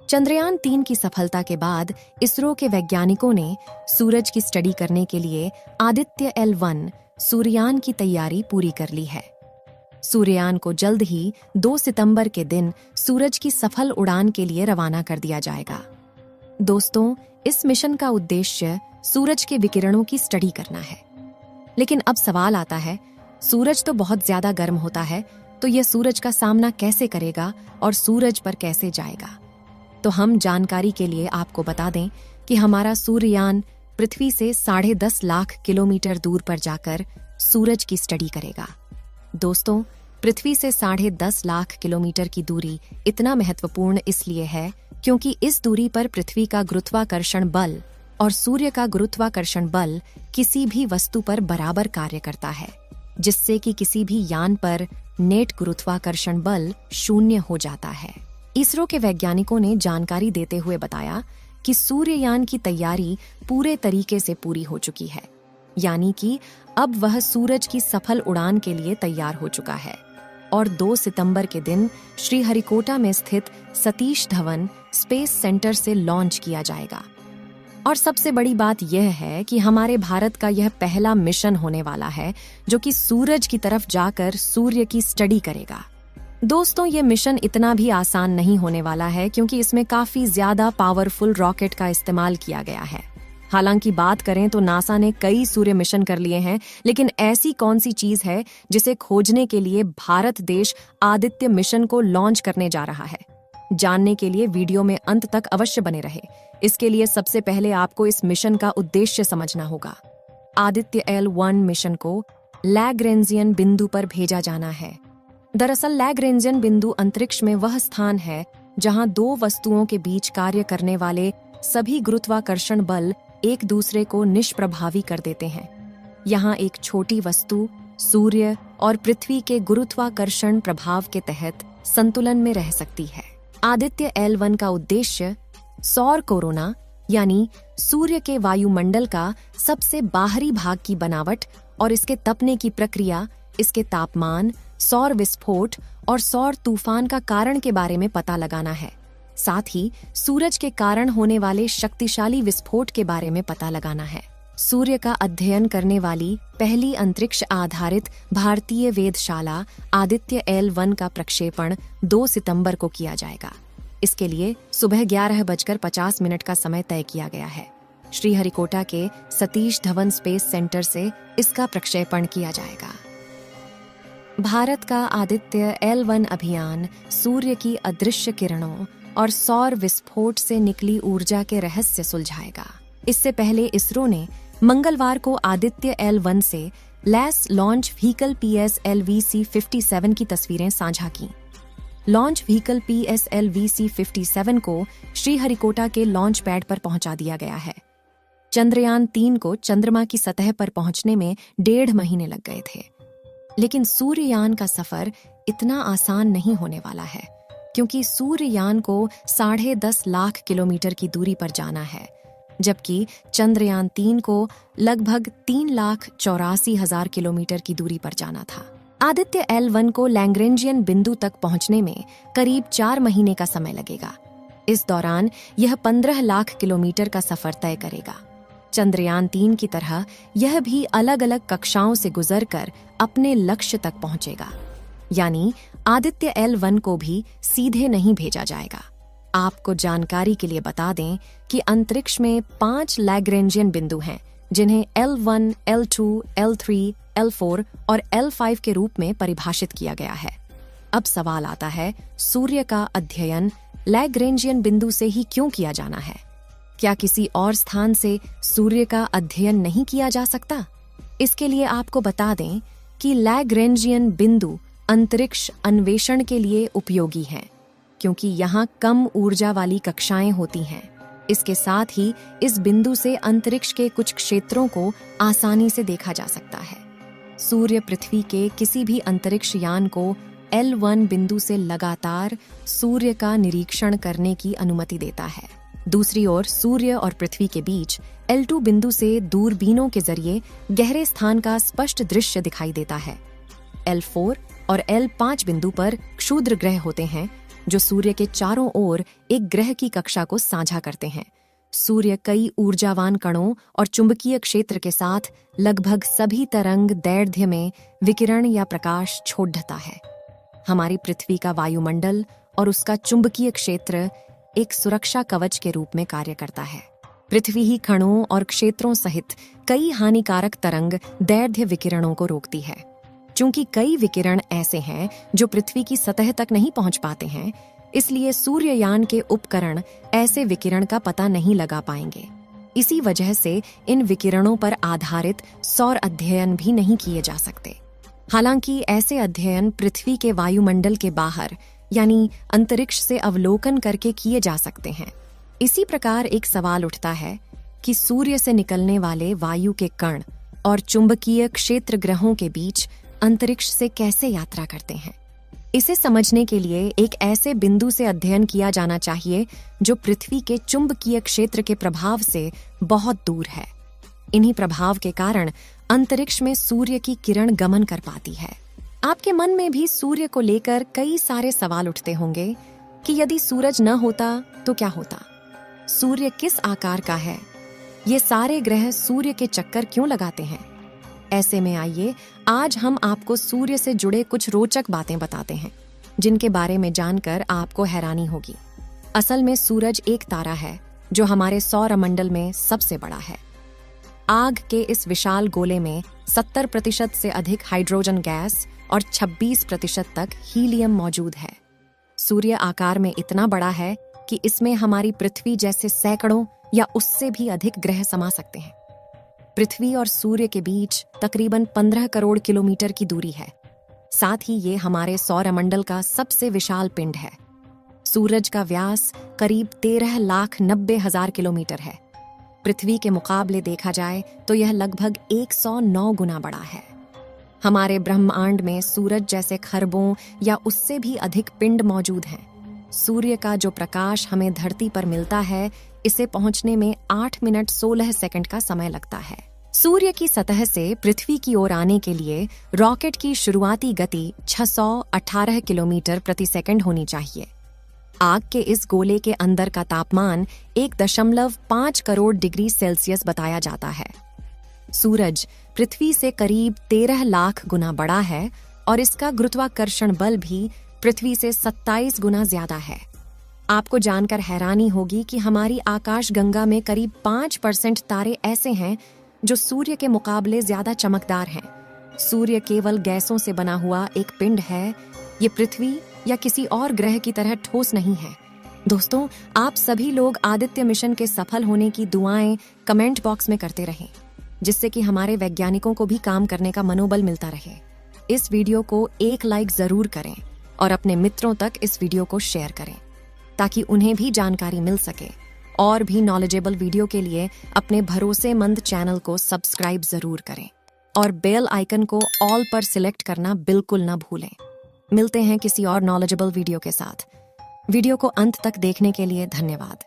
चंद्रयान 3 की सफलता के बाद इसरो के वैज्ञानिकों ने सूरज की स्टडी करने के लिए आदित्य L1 सूर्ययान की तैयारी पूरी कर ली है। सूर्ययान को जल्द ही 2 सितंबर के दिन सूरज की सफल उड़ान के लिए रवाना कर दिया जाएगा। दोस्तों, इस मिशन का उद्देश्य सूरज के विकिरणों की स्टडी करना है। लेकिन अब सवाल आता है, सूरज तो बहुत ज्यादा गर्म होता है, तो यह सूरज का सामना कैसे करेगा और सूरज पर कैसे जाएगा? तो हम जानकारी के लिए आपको बता दें कि हमारा सूर्ययान पृथ्वी से 10.5 लाख किलोमीटर दूर पर जाकर सूरज की स्टडी करेगा। दोस्तों, पृथ्वी से 10.5 लाख किलोमीटर की दूरी इतना महत्वपूर्ण इसलिए है क्योंकि इस दूरी पर पृथ्वी का गुरुत्वाकर्षण बल और सूर्य का गुरुत्वाकर्षण बल किसी भी वस्तु पर बराबर कार्य करता है, जिससे कि किसी भी यान पर नेट गुरुत्वाकर्षण बल 0 हो जाता है। इसरो के वैज्ञानिकों ने जानकारी देते हुए बताया कि सूर्ययान की तैयारी पूरे तरीके से पूरी हो चुकी है, यानी कि अब वह सूरज की सफल उड़ान के लिए तैयार हो चुका है और 2 सितंबर के दिन श्रीहरिकोटा में स्थित सतीश धवन स्पेस सेंटर से लॉन्च किया जाएगा। और सबसे बड़ी बात यह है कि हमारे भारत का यह पहला मिशन होने वाला है जो कि सूरज की तरफ जाकर सूर्य की स्टडी करेगा। दोस्तों, ये मिशन इतना भी आसान नहीं होने वाला है क्योंकि इसमें काफी ज्यादा पावरफुल रॉकेट का इस्तेमाल किया गया है। हालांकि बात करें तो नासा ने कई सूर्य मिशन कर लिए हैं, लेकिन ऐसी कौन सी चीज है जिसे खोजने के लिए भारत देश आदित्य मिशन को लॉन्च करने जा रहा है? जानने के लिए वीडियो में अंत तक अवश्य बने रहे। इसके लिए सबसे पहले आपको इस मिशन का उद्देश्य समझना होगा। आदित्य L1 मिशन को लैग्रेंजियन बिंदु पर भेजा जाना है। दरअसल लैग्रेंजियन बिंदु अंतरिक्ष में वह स्थान है जहां 2 वस्तुओं के बीच कार्य करने वाले सभी गुरुत्वाकर्षण बल एक दूसरे को निष्प्रभावी कर देते हैं। यहाँ एक छोटी वस्तु सूर्य और पृथ्वी के गुरुत्वाकर्षण प्रभाव के तहत संतुलन में रह सकती है। आदित्य L1 का उद्देश्य सौर कोरोना यानी सूर्य के वायुमंडल का सबसे बाहरी भाग की बनावट और इसके तपने की प्रक्रिया, इसके तापमान, सौर विस्फोट और सौर तूफान का कारण के बारे में पता लगाना है। साथ ही सूरज के कारण होने वाले शक्तिशाली विस्फोट के बारे में पता लगाना है। सूर्य का अध्ययन करने वाली पहली अंतरिक्ष आधारित भारतीय वेधशाला आदित्य L1 का प्रक्षेपण 2 सितंबर को किया जाएगा। इसके लिए सुबह 11:50 का समय तय किया गया है। श्रीहरिकोटा के सतीश धवन स्पेस सेंटर से इसका प्रक्षेपण किया जाएगा। भारत का आदित्य L1 अभियान सूर्य की अदृश्य किरणों और सौर विस्फोट से निकली ऊर्जा के रहस्य सुलझाएगा। इससे पहले इसरो ने मंगलवार को आदित्य L1 से लैस लॉन्च व्हीकल PSLV-C57 की तस्वीरें साझा की। लॉन्च व्हीकल PSLV-C57 को श्रीहरिकोटा के लॉन्च पैड पर पहुंचा दिया गया है। चंद्रयान 3 को चंद्रमा की सतह पर पहुंचने में 1.5 महीने लग गए थे। लेकिन सूर्ययान का सफर इतना आसान नहीं होने वाला है क्योंकि सूर्ययान को 10.5 लाख किलोमीटर की दूरी पर जाना है, जबकि चंद्रयान 3 को लगभग 3,84,000 किलोमीटर की दूरी पर जाना था। आदित्य L1 को लैग्रेंजियन बिंदु तक पहुंचने में करीब 4 महीने का समय लगेगा। इस दौरान यह 15 लाख किलोमीटर का सफर तय करेगा। चंद्रयान 3 की तरह यह भी अलग अलग कक्षाओं से गुजरकर अपने लक्ष्य तक पहुंचेगा, यानी आदित्य L1 को भी सीधे नहीं भेजा जाएगा। आपको जानकारी के लिए बता दें कि अंतरिक्ष में 5 लैग्रेंजियन बिंदु हैं, जिन्हें L1, L2, L3, L4 और L5 के रूप में परिभाषित किया गया है। अब सवाल आता है, सूर्य का अध्ययन लैग्रेंजियन बिंदु से ही क्यों किया जाना है? क्या किसी और स्थान से सूर्य का अध्ययन नहीं किया जा सकता? इसके लिए आपको बता दें कि लैग्रेंजियन बिंदु अंतरिक्ष अन्वेषण के लिए उपयोगी हैं, क्योंकि यहाँ कम ऊर्जा वाली कक्षाएं होती हैं। इसके साथ ही इस बिंदु से अंतरिक्ष के कुछ क्षेत्रों को आसानी से देखा जा सकता है। सूर्य पृथ्वी के किसी भी अंतरिक्ष यान को L1 बिंदु से लगातार सूर्य का निरीक्षण करने की अनुमति देता है। दूसरी ओर सूर्य और पृथ्वी के बीच L2 बिंदु से दूरबीनों के जरिए गहरे स्थान का स्पष्ट दृश्य दिखाई देता है। L4 और L5 बिंदु पर क्षुद्र ग्रह होते हैं जो सूर्य के चारों ओर एक ग्रह की कक्षा को साझा करते हैं। सूर्य कई ऊर्जावान कणों और चुंबकीय क्षेत्र के साथ लगभग सभी तरंग दैर्ध्य में विकिरण या प्रकाश छोड़ता है। हमारी पृथ्वी का वायुमंडल और उसका चुंबकीय क्षेत्र एक सुरक्षा कवच के रूप में कार्य करता है। पृथ्वी ही कणों और क्षेत्रों सहित कई हानिकारक तरंग दैर्ध्य विकिरणों को रोकती है। चूंकि कई विकिरण ऐसे हैं जो पृथ्वी की सतह तक नहीं पहुंच पाते हैं, इसलिए सूर्ययान के उपकरण ऐसे विकिरण का पता नहीं लगा पाएंगे। इसी वजह से इन विकिरणों पर आधारित सौर अध्ययन भी नहीं किए जा सकते। हालांकि ऐसे अध्ययन पृथ्वी के वायुमंडल के बाहर यानी अंतरिक्ष से अवलोकन करके किए जा सकते हैं। इसी प्रकार एक सवाल उठता है कि सूर्य से निकलने वाले वायु के कण और चुंबकीय क्षेत्र ग्रहों के बीच अंतरिक्ष से कैसे यात्रा करते हैं। इसे समझने के लिए एक ऐसे बिंदु से अध्ययन किया जाना चाहिए जो पृथ्वी के चुंबकीय क्षेत्र के प्रभाव से बहुत दूर है। इन्हीं प्रभाव के कारण अंतरिक्ष में सूर्य की किरण गमन कर पाती है। आपके मन में भी सूर्य को लेकर कई सारे सवाल उठते होंगे कि यदि सूरज न होता तो क्या होता? सूर्य किस आकार का है? ये सारे ग्रह सूर्य के चक्कर क्यों लगाते हैं? ऐसे में आइए आज हम आपको सूर्य से जुड़े कुछ रोचक बातें बताते हैं, जिनके बारे में जानकर आपको हैरानी होगी। असल में सूरज एक तारा है जो हमारे सौरमंडल में सबसे बड़ा है। आग के इस विशाल गोले में 70% से अधिक हाइड्रोजन गैस और 26% तक हीलियम मौजूद है। सूर्य आकार में इतना बड़ा है कि इसमें हमारी पृथ्वी जैसे सैकड़ों या उससे भी अधिक ग्रह समा सकते हैं। पृथ्वी और सूर्य के बीच तकरीबन 15 करोड़ किलोमीटर की दूरी है। साथ ही ये हमारे सौरमंडल का सबसे विशाल पिंड है। सूरज का व्यास करीब 13,90,000 किलोमीटर है। पृथ्वी के मुकाबले देखा जाए तो यह लगभग 109 गुना बड़ा है। हमारे ब्रह्मांड में सूरज जैसे खरबों या उससे भी अधिक पिंड मौजूद हैं। सूर्य का जो प्रकाश हमें धरती पर मिलता है, इसे पहुंचने में 8 मिनट 16 सेकंड का समय लगता है। सूर्य की सतह से पृथ्वी की ओर आने के लिए रॉकेट की शुरुआती गति 618 किलोमीटर प्रति सेकंड होनी चाहिए। आग के इस गोले के अंदर का तापमान 1.5 करोड़ डिग्री सेल्सियस बताया जाता है। सूरज पृथ्वी से करीब 13 लाख गुना बड़ा है और इसका गुरुत्वाकर्षण बल भी पृथ्वी से 27 गुना ज्यादा है। आपको जानकर हैरानी होगी कि हमारी आकाशगंगा में करीब 5% तारे ऐसे हैं जो सूर्य के मुकाबले ज्यादा चमकदार हैं। सूर्य केवल गैसों से बना हुआ एक पिंड है। ये पृथ्वी या किसी और ग्रह की तरह ठोस नहीं है। दोस्तों, आप सभी लोग आदित्य मिशन के सफल होने की दुआएं कमेंट बॉक्स में करते रहें, जिससे कि हमारे वैज्ञानिकों को भी काम करने का मनोबल मिलता रहे। इस वीडियो को एक लाइक जरूर करें और अपने मित्रों तक इस वीडियो को शेयर करें, ताकि उन्हें भी जानकारी मिल सके। और भी नॉलेजेबल वीडियो के लिए अपने भरोसेमंद चैनल को सब्सक्राइब जरूर करें और बेल आइकन को ऑल पर सिलेक्ट करना बिल्कुल ना भूलें। मिलते हैं किसी और नॉलेजेबल वीडियो के साथ। वीडियो को अंत तक देखने के लिए धन्यवाद।